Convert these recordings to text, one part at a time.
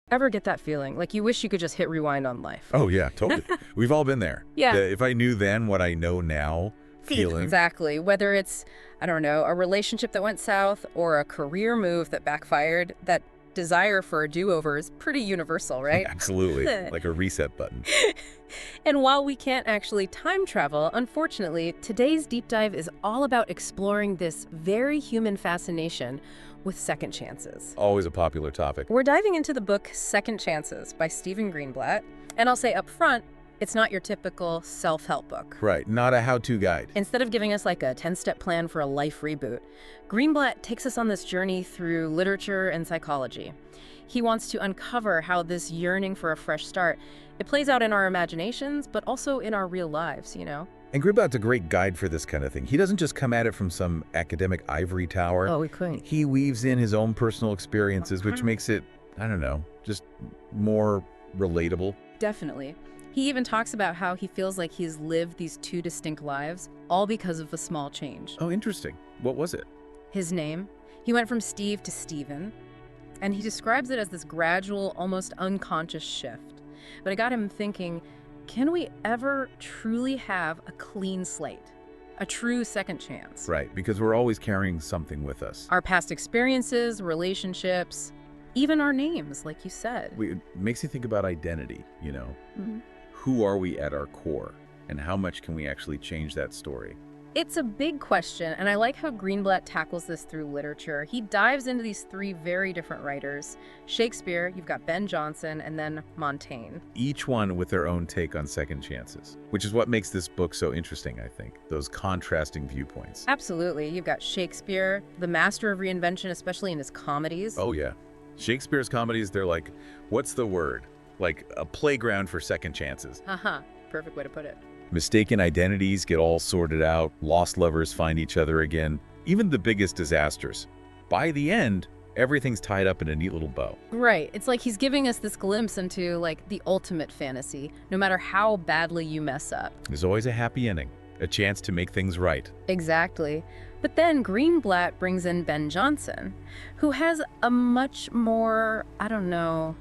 Ever get that feeling? Like you wish you could just hit rewind on life. Oh, yeah, totally. We've all been there. Yeah. If I knew then what I know now, feeling. Exactly. Whether it's, I don't know, a relationship that went south or a career move that backfired, that desire for a do-over is pretty universal, right? Absolutely. Like a reset button. And while we can't actually time travel, unfortunately, today's deep dive is all about exploring this very human fascination with second chances. Always a popular topic. We're diving into the book Second Chances by Stephen Greenblatt, and I'll say up front, it's not your typical self-help book. Right, not a how-to guide. Instead of giving us like a 10-step plan for a life reboot, Greenblatt takes us on this journey through literature and psychology. He wants to uncover how this yearning for a fresh start, it plays out in our imaginations, but also in our real lives, you know? And Greenblatt's a great guide for this kind of thing. He doesn't just come at it from some academic ivory tower. Oh, we couldn't. He weaves in his own personal experiences, which makes it, I don't know, just more relatable. Definitely. He even talks about how he feels like he's lived these two distinct lives, all because of a small change. Oh, interesting. What was it? His name. He went from Steve to Stephen, and he describes it as this gradual, almost unconscious shift. But it got him thinking, can we ever truly have a clean slate? A true second chance? Right, because we're always carrying something with us. Our past experiences, relationships, even our names, like you said. It makes you think about identity, you know? Mm-hmm. Who are we at our core? And how much can we actually change that story? It's a big question, and I like how Greenblatt tackles this through literature. He dives into these three very different writers. Shakespeare, you've got Ben Jonson, and then Montaigne. Each one with their own take on second chances, which is what makes this book so interesting, I think. Those contrasting viewpoints. Absolutely. You've got Shakespeare, the master of reinvention, especially in his comedies. Oh, yeah. Shakespeare's comedies, they're like, what's the word? Like a playground for second chances. Perfect way to put it. Mistaken identities get all sorted out. Lost lovers find each other again. Even the biggest disasters. By the end, everything's tied up in a neat little bow. Right. It's like he's giving us this glimpse into, like, the ultimate fantasy, no matter how badly you mess up. There's always a happy ending, a chance to make things right. Exactly. But then Greenblatt brings in Ben Jonson, who has a much more, I don't know,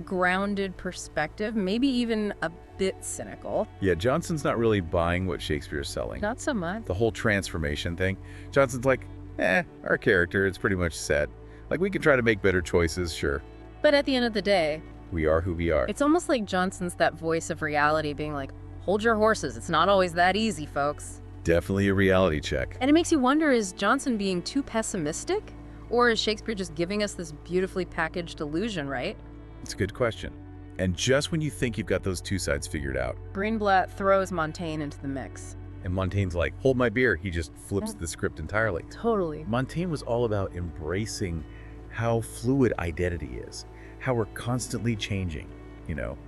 grounded perspective, maybe even a bit cynical. Yeah, Johnson's not really buying what Shakespeare's selling. Not so much. The whole transformation thing. Johnson's like, our character, it's pretty much set. Like, we can try to make better choices, sure. But at the end of the day, we are who we are. It's almost like Johnson's that voice of reality being like, hold your horses, it's not always that easy, folks. Definitely a reality check. And it makes you wonder, is Jonson being too pessimistic? Or is Shakespeare just giving us this beautifully packaged illusion, right? It's a good question. And just when you think you've got those two sides figured out, Greenblatt throws Montaigne into the mix. And Montaigne's like, hold my beer. He just flips the script entirely. Totally. Montaigne was all about embracing how fluid identity is, how we're constantly changing, you know,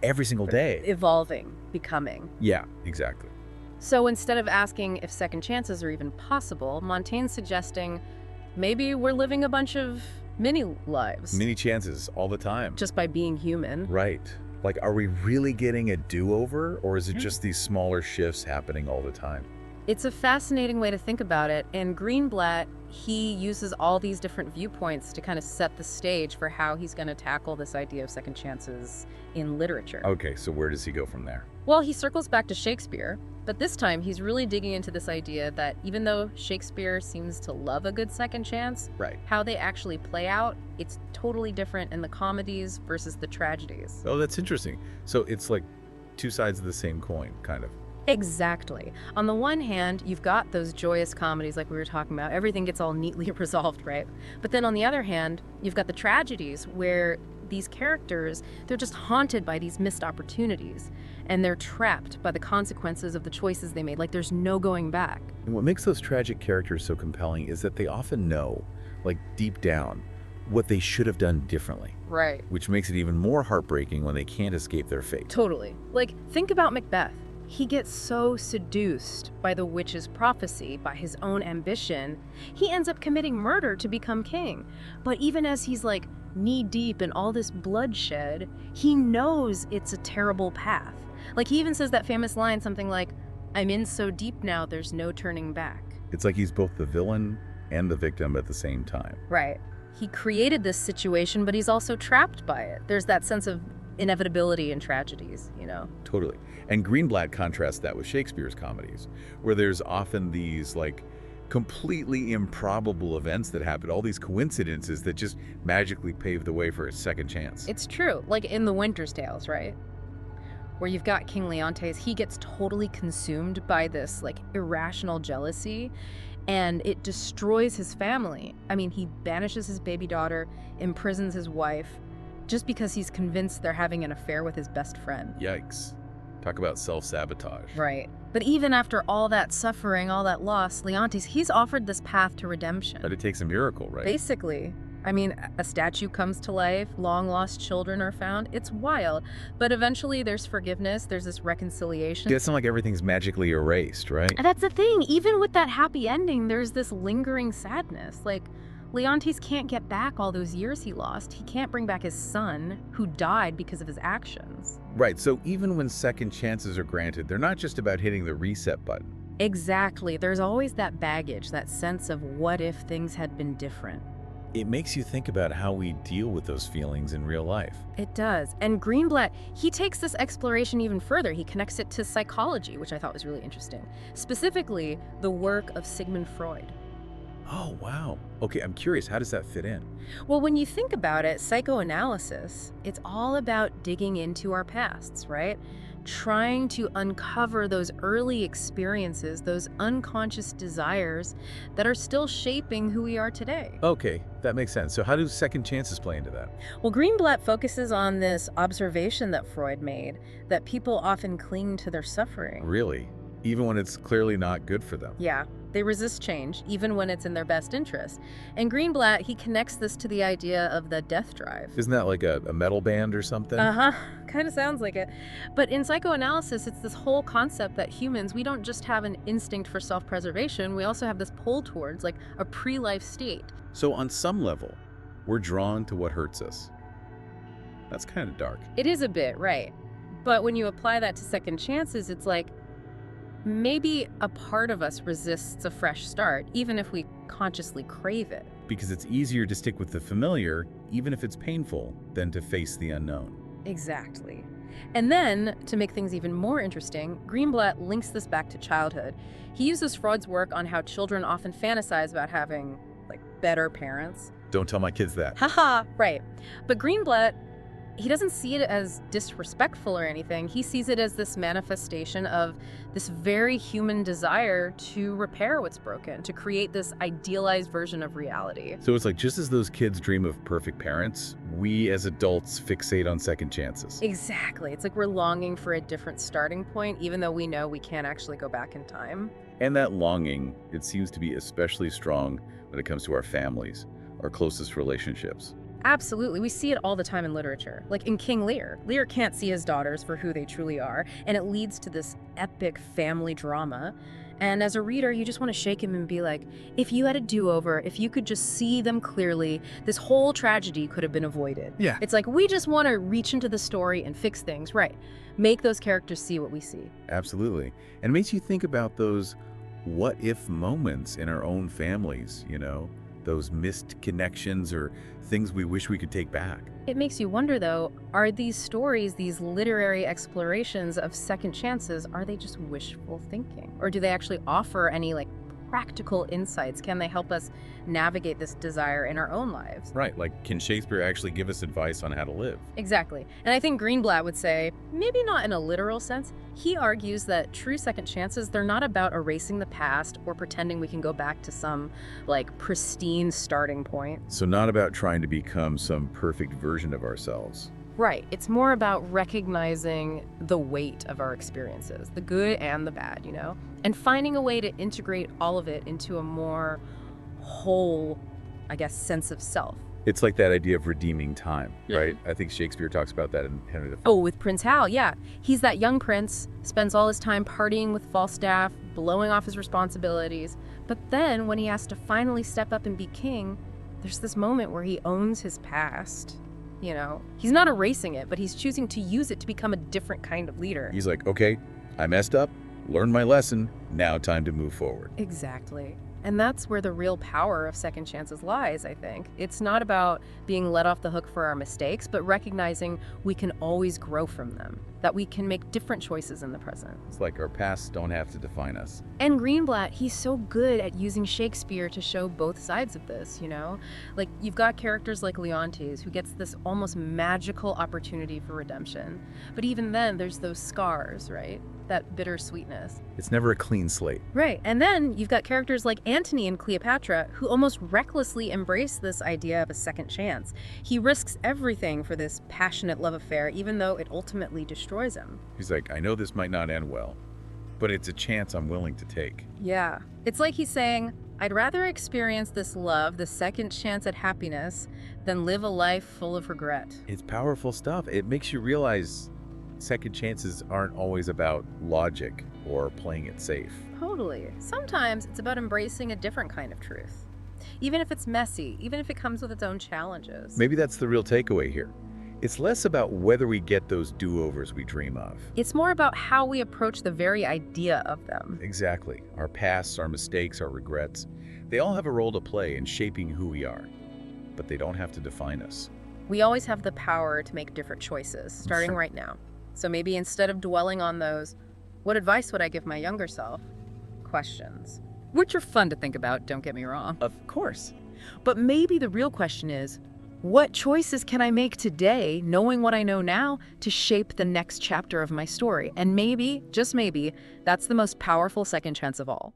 every single day. Evolving, becoming. Yeah, exactly. So instead of asking if second chances are even possible, Montaigne's suggesting maybe we're living a bunch of mini lives. Many chances all the time. Just by being human. Right. Like, are we really getting a do-over, or is it just these smaller shifts happening all the time? It's a fascinating way to think about it, and Greenblatt, he uses all these different viewpoints to kind of set the stage for how he's going to tackle this idea of second chances in literature. Okay, so where does he go from there? Well, he circles back to Shakespeare, but this time he's really digging into this idea that even though Shakespeare seems to love a good second chance, right, how they actually play out, it's totally different in the comedies versus the tragedies. Oh, that's interesting. So it's like two sides of the same coin, kind of. Exactly. On the one hand, you've got those joyous comedies like we were talking about. Everything gets all neatly resolved, right? But then on the other hand, you've got the tragedies where these characters, they're just haunted by these missed opportunities, and they're trapped by the consequences of the choices they made. Like, there's no going back. And what makes those tragic characters so compelling is that they often know, like deep down, what they should have done differently. Right. Which makes it even more heartbreaking when they can't escape their fate. Totally. Like, think about Macbeth. He gets so seduced by the witch's prophecy, by his own ambition, he ends up committing murder to become king. But even as he's like knee-deep in all this bloodshed, he knows it's a terrible path. Like, he even says that famous line, something like, "I'm in so deep now, there's no turning back." It's like he's both the villain and the victim at the same time. Right. He created this situation, but he's also trapped by it. There's that sense of inevitability in tragedies, you know? Totally. And Greenblatt contrasts that with Shakespeare's comedies, where there's often these, like, completely improbable events that happen, all these coincidences that just magically pave the way for a second chance. It's true, like in The Winter's Tales, right? Where you've got King Leontes, he gets totally consumed by this, like, irrational jealousy, and it destroys his family. I mean, he banishes his baby daughter, imprisons his wife, just because he's convinced they're having an affair with his best friend. Yikes. Talk about self-sabotage. Right. But even after all that suffering, all that loss, Leontes, he's offered this path to redemption. But it takes a miracle, right? Basically. I mean, a statue comes to life, long-lost children are found. It's wild. But eventually there's forgiveness, there's this reconciliation. It's not like everything's magically erased, right? And that's the thing. Even with that happy ending, there's this lingering sadness. Like, Leontes can't get back all those years he lost. He can't bring back his son, who died because of his actions. Right, so even when second chances are granted, they're not just about hitting the reset button. Exactly. There's always that baggage, that sense of what if things had been different. It makes you think about how we deal with those feelings in real life. It does. And Greenblatt, he takes this exploration even further. He connects it to psychology, which I thought was really interesting. Specifically, the work of Sigmund Freud. Oh, wow. Okay, I'm curious, how does that fit in? Well, when you think about it, psychoanalysis, it's all about digging into our pasts, right? Trying to uncover those early experiences, those unconscious desires that are still shaping who we are today. Okay, that makes sense. So how do second chances play into that? Well, Greenblatt focuses on this observation that Freud made, that people often cling to their suffering. Really? Even when it's clearly not good for them? Yeah, they resist change, even when it's in their best interest. And Greenblatt, he connects this to the idea of the death drive. Isn't that like a metal band or something? Uh-huh, kind of sounds like it. But in psychoanalysis, it's this whole concept that humans, we don't just have an instinct for self-preservation, we also have this pull towards, like, a pre-life state. So on some level, we're drawn to what hurts us. That's kind of dark. It is a bit, right. But when you apply that to second chances, it's like, maybe a part of us resists a fresh start, even if we consciously crave it. Because it's easier to stick with the familiar, even if it's painful, than to face the unknown. Exactly. And then, to make things even more interesting, Greenblatt links this back to childhood. He uses Freud's work on how children often fantasize about having, like, better parents. Don't tell my kids that. Haha, right. But Greenblatt, he doesn't see it as disrespectful or anything. He sees it as this manifestation of this very human desire to repair what's broken, to create this idealized version of reality. So it's like, just as those kids dream of perfect parents, we as adults fixate on second chances. Exactly. It's like we're longing for a different starting point, even though we know we can't actually go back in time. And that longing, it seems to be especially strong when it comes to our families, our closest relationships. Absolutely. We see it all the time in literature. Like in King Lear. Lear can't see his daughters for who they truly are, and it leads to this epic family drama. And as a reader, you just want to shake him and be like, if you had a do-over, if you could just see them clearly, this whole tragedy could have been avoided. Yeah. It's like, we just want to reach into the story and fix things. Right. Make those characters see what we see. Absolutely. And it makes you think about those what-if moments in our own families, you know? Those missed connections or things we wish we could take back. It makes you wonder, though, are these stories, these literary explorations of second chances, are they just wishful thinking? Or do they actually offer any, like, practical insights? Can they help us navigate this desire in our own lives? Right, like, can Shakespeare actually give us advice on how to live? Exactly. And I think Greenblatt would say, maybe not in a literal sense. He argues that true second chances, they're not about erasing the past or pretending we can go back to some, like, pristine starting point. So not about trying to become some perfect version of ourselves. Right. It's more about recognizing the weight of our experiences, the good and the bad, you know, and finding a way to integrate all of it into a more whole, I guess, sense of self. It's like that idea of redeeming time, right? I think Shakespeare talks about that in Henry V. Oh, with Prince Hal, yeah. He's that young prince, spends all his time partying with Falstaff, blowing off his responsibilities. But then when he has to finally step up and be king, there's this moment where he owns his past. You know, he's not erasing it, but he's choosing to use it to become a different kind of leader. He's like, okay, I messed up, learned my lesson, now time to move forward. Exactly. And that's where the real power of second chances lies, I think. It's not about being let off the hook for our mistakes, but recognizing we can always grow from them, that we can make different choices in the present. It's like our pasts don't have to define us. And Greenblatt, he's so good at using Shakespeare to show both sides of this, you know? Like, you've got characters like Leontes, who gets this almost magical opportunity for redemption. But even then, there's those scars, right? That bittersweetness. It's never a clean slate. Right. And then you've got characters like Antony and Cleopatra who almost recklessly embrace this idea of a second chance. He risks everything for this passionate love affair, even though it ultimately destroys him. He's like, I know this might not end well, but it's a chance I'm willing to take. Yeah. It's like he's saying, I'd rather experience this love, the second chance at happiness, than live a life full of regret. It's powerful stuff. It makes you realize second chances aren't always about logic or playing it safe. Totally. Sometimes it's about embracing a different kind of truth. Even if it's messy, even if it comes with its own challenges. Maybe that's the real takeaway here. It's less about whether we get those do-overs we dream of. It's more about how we approach the very idea of them. Exactly. Our pasts, our mistakes, our regrets, they all have a role to play in shaping who we are, but they don't have to define us. We always have the power to make different choices, starting right now. So maybe instead of dwelling on those, what advice would I give my younger self? Questions. Which are fun to think about, don't get me wrong. Of course. But maybe the real question is, what choices can I make today, knowing what I know now, to shape the next chapter of my story? And maybe, just maybe, that's the most powerful second chance of all.